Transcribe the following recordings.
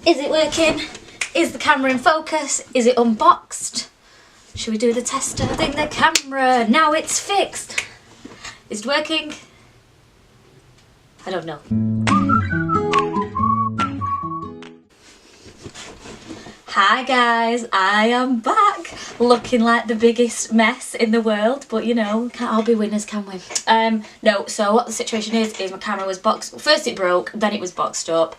Is it working? Is the camera in focus? Is it unboxed? Should we do the tester? Thing the camera. Now it's fixed. Is it working? I don't know. Hi guys, I am back, looking like the biggest mess in the world, but you know, can't all be winners, can we? No, so what the situation is my camera was boxed, first it broke, then it was boxed up,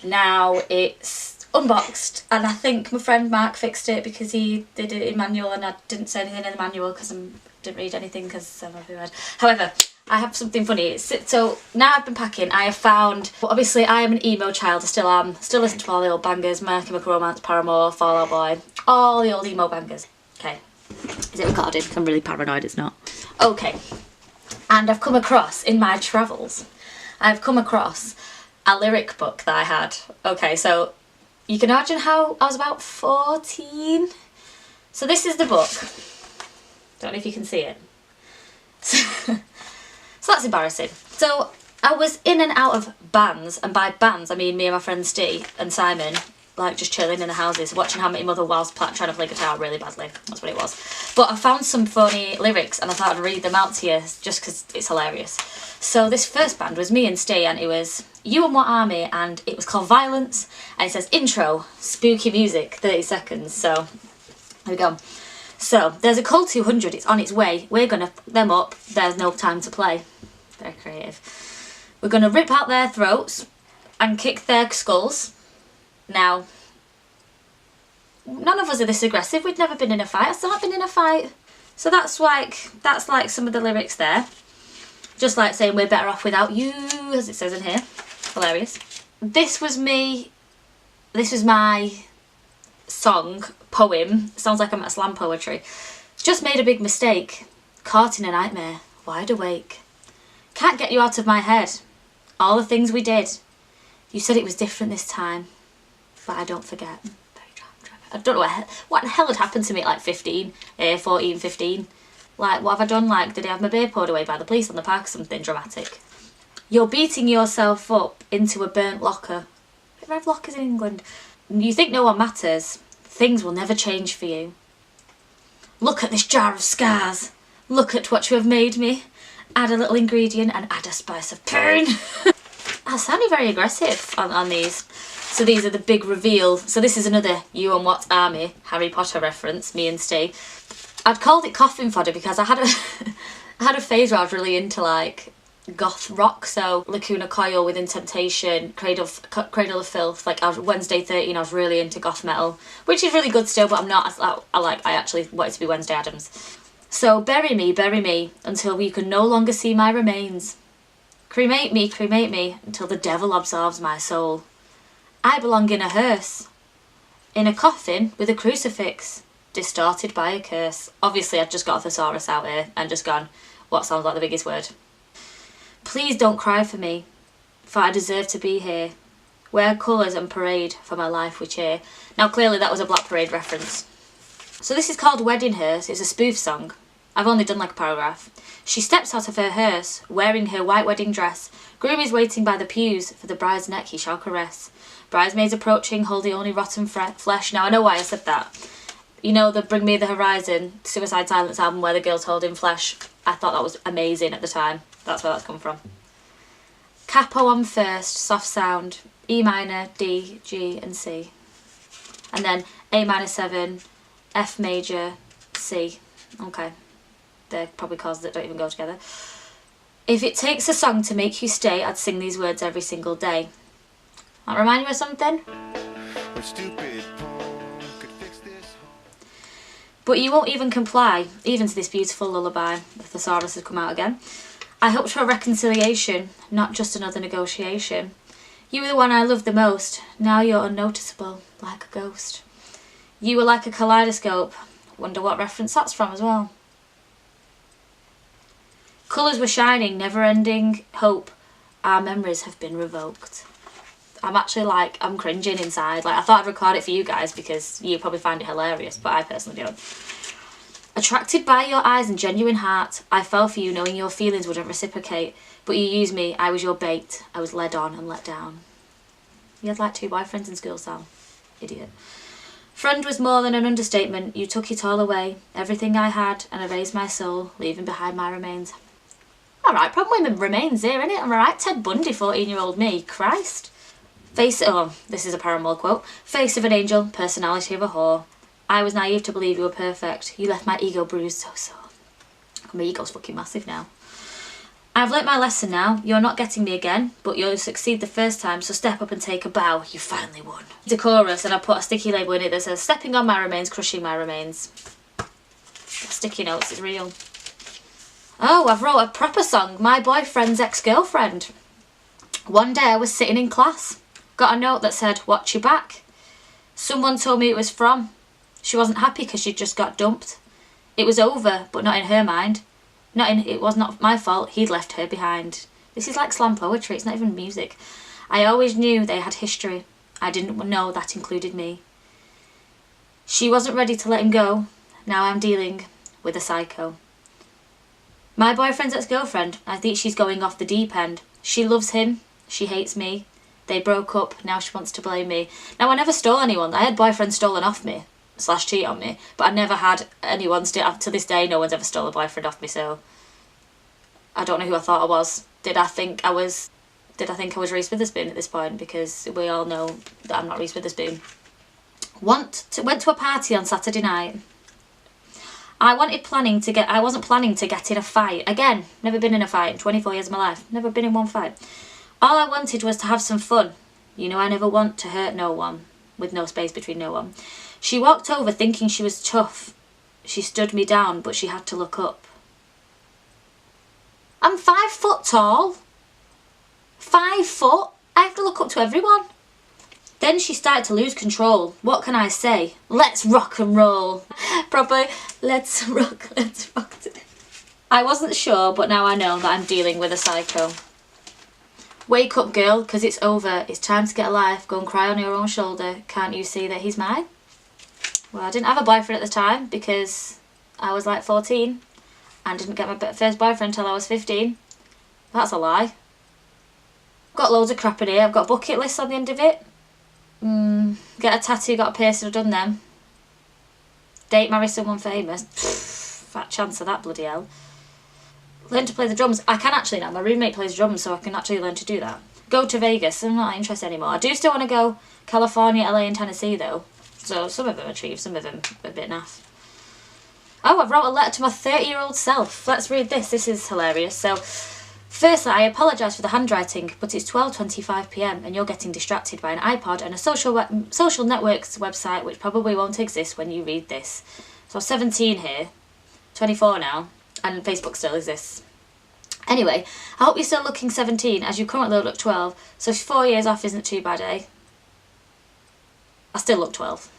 now it's unboxed, and I think my friend Mark fixed it because he did it in manual and I didn't say anything in the manual because I didn't read anything because I'm a read. However, I have something funny. So now I've been packing, I have found, well, obviously I am an emo child, I still am, still listen to all the old bangers, My Chemical Romance, Paramore, Fall Out Boy, all the old emo bangers. Okay, is it recording? I'm really paranoid it's not. Okay, and I've come across, in my travels, I've come across a lyric book that I had. Okay, so you can imagine how I was about 14. So this is the book. Don't know if you can see it. So that's embarrassing. So I was in and out of bands, and by bands I mean me and my friend Steve and Simon, like just chilling in the houses, watching How I Met Your Mother whilst trying to play guitar really badly. That's what it was. But I found some funny lyrics and I thought I'd read them out to you just because it's hilarious. So this first band was me and Steve, and it was You and What Army, and it was called Violence, and it says intro, spooky music, 30 seconds. So there we go. So there's a Colt 200, it's on its way, we're gonna fuck them up, there's no time to play. Very creative. We're gonna rip out their throats and kick their skulls. Now, none of us are this aggressive, we'd never been in a fight, I've still not been in a fight. So that's like some of the lyrics there. Just like saying we're better off without you, as it says in here. Hilarious. This was me, this was my song, poem, sounds like I'm at slam poetry. Just made a big mistake, caught in a nightmare, wide awake. Can't get you out of my head, all the things we did. You said it was different this time, but I don't forget. I don't know what the hell had happened to me at like 15, 14, 15. Like, what have I done? Like, did I have my beard poured away by the police on the park or something dramatic? You're beating yourself up into a burnt locker. We have lockers in England. You think no one matters. Things will never change for you. Look at this jar of scars. Look at what you have made me. Add a little ingredient and add a spice of pain. I'm sounding very aggressive on these. So these are the big reveal. So this is another You and What Army Harry Potter reference, me and Steve. I'd called it coffin fodder because I had a phase where I was really into like goth rock, so Lacuna Coil, Within Temptation, Cradle of Filth, like I was Wednesday 13, I was really into goth metal, which is really good still, but I'm not, I actually wanted to be Wednesday Addams. So bury me, until you can no longer see my remains. Cremate me, until the devil absorbs my soul. I belong in a hearse, in a coffin with a crucifix, distorted by a curse. Obviously I've just got a thesaurus out here and just gone, what sounds like the biggest word? Please don't cry for me, for I deserve to be here. Wear colours and parade, for my life we cheer. Now clearly that was a Black Parade reference. So this is called Wedding Hearse, it's a spoof song. I've only done like a paragraph. She steps out of her hearse, wearing her white wedding dress. Groom is waiting by the pews, for the bride's neck he shall caress. Bridesmaids approaching, holding only rotten flesh. Now I know why I said that. You know the Bring Me the Horizon, Suicide Silence album where the girl's holding flesh? I thought that was amazing at the time. That's where that's come from. Capo on first, soft sound, E minor, D, G and C. And then A minor 7, F major, C. Okay. They're probably chords that don't even go together. If it takes a song to make you stay, I'd sing these words every single day. That remind you of something? But you won't even comply, even to this beautiful lullaby. The thesaurus has come out again. I hoped for a reconciliation, not just another negotiation. You were the one I loved the most, now you're unnoticeable, like a ghost. You were like a kaleidoscope, wonder what reference that's from as well. Colours were shining, never-ending hope, our memories have been revoked. I'm actually like, I'm cringing inside. Like, I thought I'd record it for you guys because you probably find it hilarious, but I personally don't. Attracted by your eyes and genuine heart, I fell for you knowing your feelings wouldn't reciprocate, but you used me, I was your bait, I was led on and let down. You had like 2 boyfriends in school, Sal. Idiot. Friend was more than an understatement. You took it all away. Everything I had, and erased my soul, leaving behind my remains. Alright, problem with my remains here, innit? I'm alright, Ted Bundy, 14-year-old me. Christ. Oh, this is a Paramore quote. Face of an angel, personality of a whore. I was naive to believe you were perfect. You left my ego bruised so sore. My ego's fucking massive now. I've learnt my lesson now. You're not getting me again, but you'll succeed the first time, so step up and take a bow. You finally won. It's a chorus, and I put a sticky label in it that says, stepping on my remains, crushing my remains. Sticky notes, it's real. Oh, I've wrote a proper song. My boyfriend's ex-girlfriend. One day I was sitting in class. Got a note that said, watch your back. Someone told me it was from. She wasn't happy because she'd just got dumped. It was over, but not in her mind. It was not my fault, he'd left her behind. This is like slam poetry, it's not even music. I always knew they had history. I didn't know that included me. She wasn't ready to let him go. Now I'm dealing with a psycho. My boyfriend's ex-girlfriend, I think she's going off the deep end. She loves him, she hates me. They broke up, now she wants to blame me. Now I never stole anyone, I had boyfriends stolen off me. / cheat on me, but I never had anyone to this day. No one's ever stole a boyfriend off me, so I don't know who I thought I was. Did I think I was Reese Witherspoon at this point? Because we all know that I'm not Reese Witherspoon. Went to a party on Saturday night. I wasn't planning to get in a fight. Again, never been in a fight in 24 years of my life. Never been in one fight. All I wanted was to have some fun. You know I never want to hurt no one, with no space between no one. She walked over thinking she was tough. She stood me down, but she had to look up. I'm 5 foot tall. 5 foot? I have to look up to everyone. Then she started to lose control. What can I say? Let's rock and roll. Proper, let's rock today. I wasn't sure, but now I know that I'm dealing with a psycho. Wake up, girl, 'cause it's over. It's time to get a life. Go and cry on your own shoulder. Can't you see that he's mine? Well, I didn't have a boyfriend at the time because I was like 14 and didn't get my first boyfriend until I was 15. That's a lie. Got loads of crap in here. I've got bucket lists on the end of it. Get a tattoo, got a piercing, I've done them. Date, marry someone famous. Fat chance of that, bloody hell. Learn to play the drums. I can actually now. My roommate plays drums, so I can actually learn to do that. Go to Vegas. I'm not interested anymore. I do still want to go California, LA and Tennessee though. So some of them achieved, some of them a bit naff. Oh, I've wrote a letter to my 30-year-old self. Let's read this. This is hilarious. So, firstly, I apologise for the handwriting, but it's 12:25 p.m. and you're getting distracted by an iPod and a social networks website which probably won't exist when you read this. So 17 here, 24 now, and Facebook still exists. Anyway, I hope you're still looking 17 as you currently look 12, so 4 years off isn't too bad, eh? I still look 12.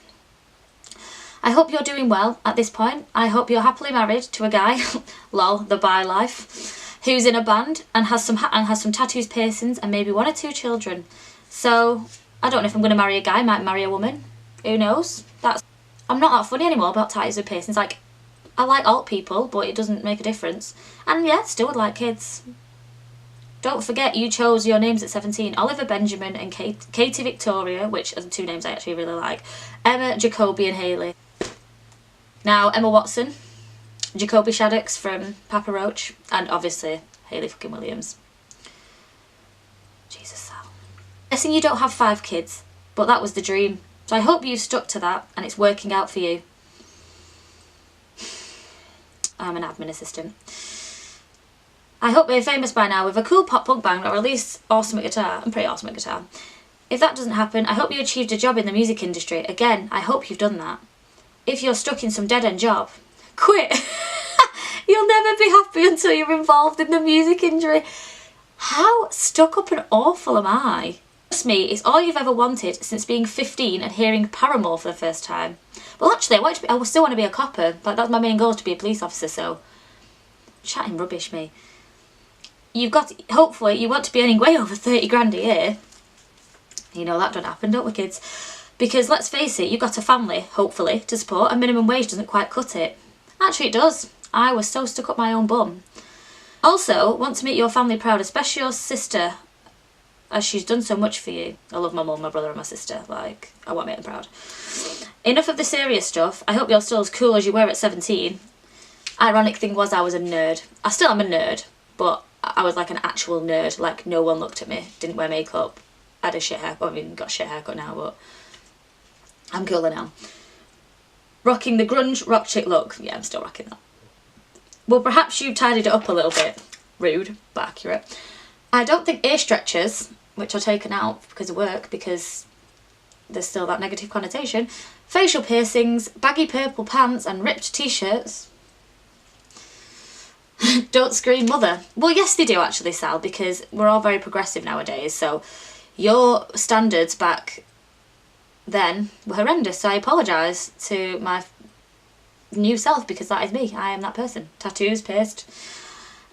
I hope you're doing well at this point. I hope you're happily married to a guy, lol, the bi life, who's in a band and has some tattoos, piercings, and maybe 1 or 2 children. So I don't know if I'm going to marry a guy. I might marry a woman. Who knows? I'm not that funny anymore about tattoos and piercings. Like, I like alt people, but it doesn't make a difference. And yeah, still would like kids. Don't forget you chose your names at 17. Oliver Benjamin and Katie Victoria, which are the 2 names I actually really like. Emma, Jacoby and Hayley. Now, Emma Watson, Jacoby Shaddix from Papa Roach, and obviously Hayley fucking Williams. Jesus, Sal. Guessing you don't have 5 kids, but that was the dream. So I hope you've stuck to that and it's working out for you. I'm an admin assistant. I hope you're famous by now with a cool pop punk band or at least awesome at guitar. I'm pretty awesome at guitar. If that doesn't happen, I hope you achieved a job in the music industry. Again, I hope you've done that. If you're stuck in some dead-end job, quit. You'll never be happy until you're involved in the music industry. How stuck up and awful am I? Trust me, it's all you've ever wanted since being 15 and hearing Paramore for the first time. Well, actually, I still want to be a copper. Like, that's my main goal, is to be a police officer, so... Chatting rubbish, me. Hopefully, you want to be earning way over 30 grand a year. You know, that don't happen, don't we, kids? Because, let's face it, you've got a family, hopefully, to support, and minimum wage doesn't quite cut it. Actually, it does. I was so stuck up my own bum. Also, want to make your family proud, especially your sister. as she's done so much for you. I love my mum, my brother and my sister. Like, I want to make them proud. Enough of the serious stuff. I hope you're still as cool as you were at 17. Ironic thing was I was a nerd. I still am a nerd, but I was like an actual nerd. Like, no one looked at me, didn't wear makeup. I had a shit haircut. I mean, got a shit haircut now, but I'm cooler now. Rocking the grunge rock chick look. Yeah, I'm still rocking that. Well, perhaps you tidied it up a little bit. Rude, but accurate. I don't think ear stretchers, which are taken out because of work, because there's still that negative connotation, facial piercings, baggy purple pants and ripped t-shirts. Don't scream mother. Well, yes they do actually, Sal, because we're all very progressive nowadays, so your standards back then were horrendous, so I apologise to my new self, because that is me. I am that person. Tattoos, pierced.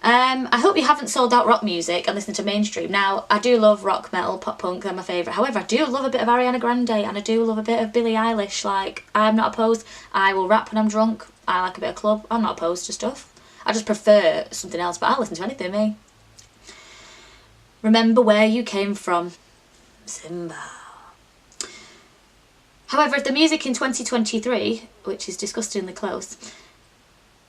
I hope you haven't sold out rock music and listened to mainstream. Now, I do love rock, metal, pop punk, they're my favourite. However, I do love a bit of Ariana Grande and I do love a bit of Billie Eilish. Like, I'm not opposed. I will rap when I'm drunk. I like a bit of club. I'm not opposed to stuff. I just prefer something else, but I'll listen to anything, me. Remember where you came from. Simba. However, if the music in 2023, which is disgustingly close,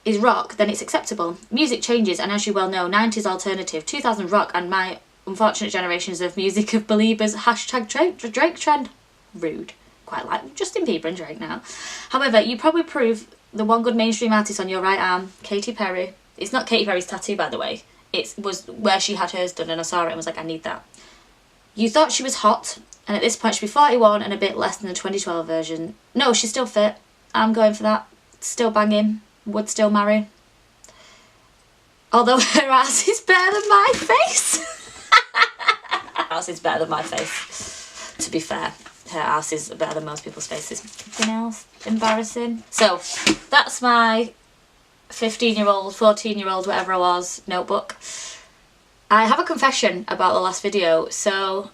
is rock, then it's acceptable. Music changes, and as you well know, 90s alternative, 2000 rock, and my unfortunate generations of music of believers, hashtag Drake trend. Rude. Quite like Justin Bieber and Drake now. However, you probably prove the one good mainstream artist on your right arm, Katy Perry. It's not Katy Perry's tattoo, by the way. It was where she had hers done, and I saw it and was like, I need that. You thought she was hot, and at this point she'd be 41 and a bit less than the 2012 version. No, she's still fit. I'm going for that. Still banging. Would still marry. Although her ass is better than my face. Her ass is better than my face. To be fair, her ass is better than most people's faces. Anything else embarrassing? So, that's my 15-year-old, 14-year-old, whatever I was, notebook. I have a confession about the last video. So,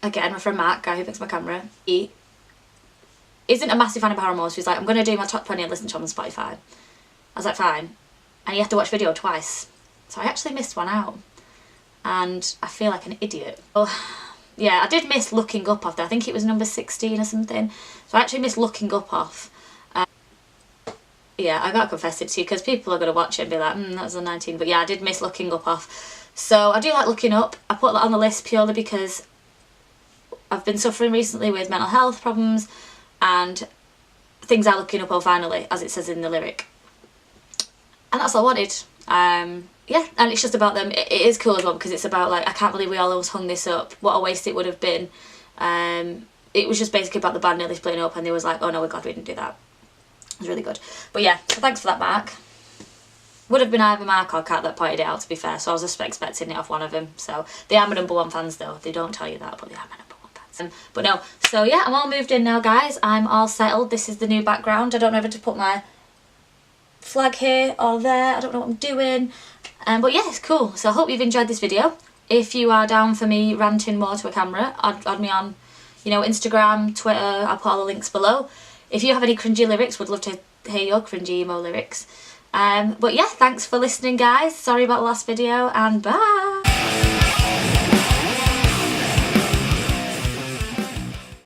again, my friend Mark, guy who fixed my camera, he isn't a massive fan of Paramore, so he's like, I'm going to do my top 20 and listen to them on Spotify. I was like, fine. And you have to watch video twice. So I actually missed one out. And I feel like an idiot. Oh, yeah, I did miss Looking Up off there. I think it was number 16 or something. So I actually missed Looking Up off. Yeah, I gotta confess it to you, because people are going to watch it and be like, that was on 19. But yeah, I did miss Looking Up off. So I do like Looking Up. I put that on the list purely because I've been suffering recently with mental health problems. And things are looking up finally, as it says in the lyric. And that's all I wanted. Yeah, and it's just about them. It is cool as well, because it's about, like, I can't believe we all always hung this up. What a waste it would have been. It was just basically about the band nearly splitting up, and they was like, oh no, we're glad we didn't do that. It was really good. But yeah, so thanks for that, Mark. Would have been either Mark or Kat that pointed it out, to be fair, so I was just expecting it off one of them. So they are my #1 fans though. They don't tell you that, but they are my #1 fans. But no, so yeah, I'm all moved in now, guys. I'm all settled. This is the new background. I don't know whether to put my flag here or there. I don't know what I'm doing. But yeah, it's cool. So I hope you've enjoyed this video. If you are down for me ranting more to a camera, add me on, you know, Instagram, Twitter. I'll put all the links below. If you have any cringy lyrics, would love to hear your cringy emo lyrics. But yeah, thanks for listening, guys. Sorry about the last video, and bye.